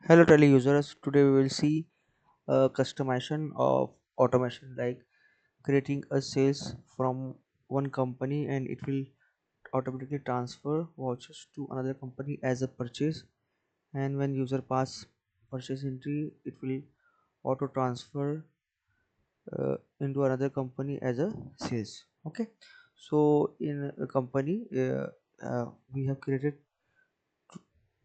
Hello tele users, today we will see customization of automation like creating a sales from one company and it will automatically transfer vouchers to another company as a purchase, and when user pass purchase entry it will auto transfer into another company as a sales. Okay, so in a company we have created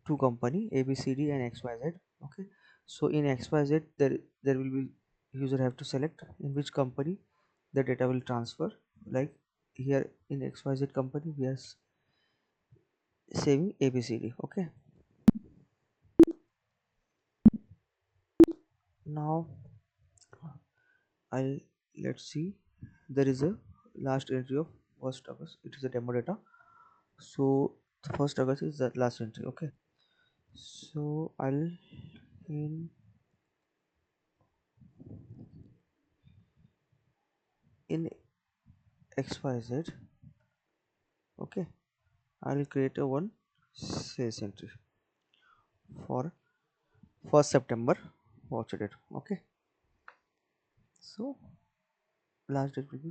two company abcd and xyz. Okay, so in xyz there will be user have to select in which company the data will transfer. Like here in xyz company we are saving abcd. Okay, now I'll let's see, there is a last entry of 1st August. It is a demo data, so the 1st August is the last entry. Okay, so I'll in xyz. Okay, I'll create a one sales entry for 1st September voucher date. Okay, so last date will be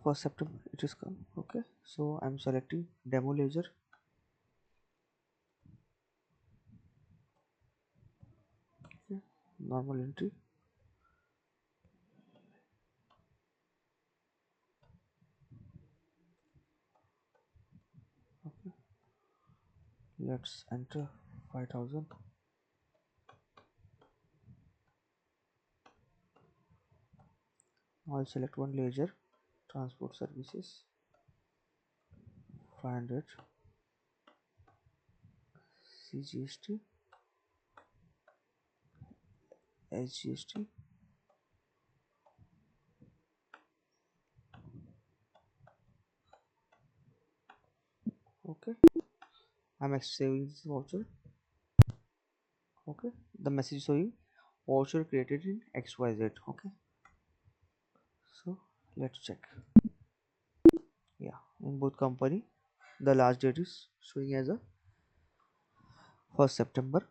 1st September it is come. Okay, so I'm selecting demo ledger. Okay, normal entry. Okay, let's enter 5,000. I'll select one ledger, transport services 500 cgst sgst. Okay, I'm saving this voucher. Okay, the message showing voucher created in xyz. Okay, so let's check. Yeah, in both company the last date is showing as a 1st September.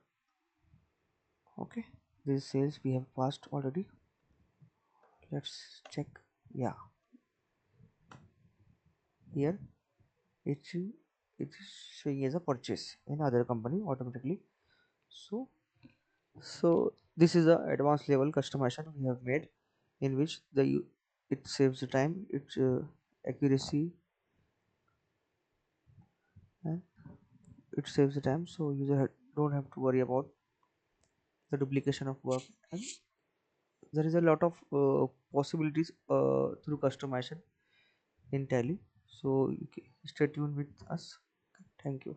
Okay, these sales we have passed already. Let's check. Yeah, here it is showing as a purchase in other company automatically. So this is the advanced level customization we have made, in which it saves the time, its accuracy, and it saves the time, so user don't have to worry about the duplication of work. And there is a lot of possibilities through customization in Tally. So you stay tuned with us. Thank you.